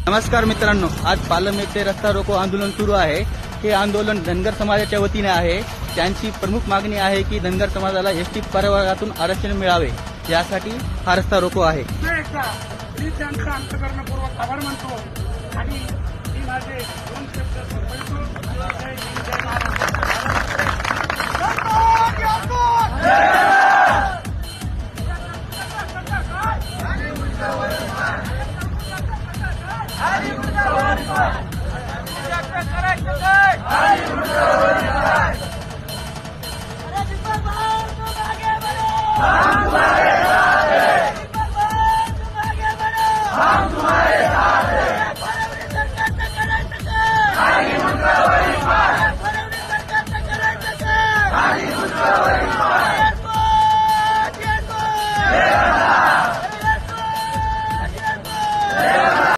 नमस्कार मित्रांनो, आज पालम येथे रस्ता रोको आंदोलन सुरू आहे। हे आंदोलन धनगर समाजाच्या वतीने आहे। त्यांची प्रमुख मागणी आहे की धनगर समाजाला एसटी प्रवर्गातून आरक्षण मिळावे, यासाठी हा रस्ता रोको आहे। मी त्यांचा अंतकरणपूर्वक आभार मानतो आणि मी माझे दोन शब्द संपवितो। जय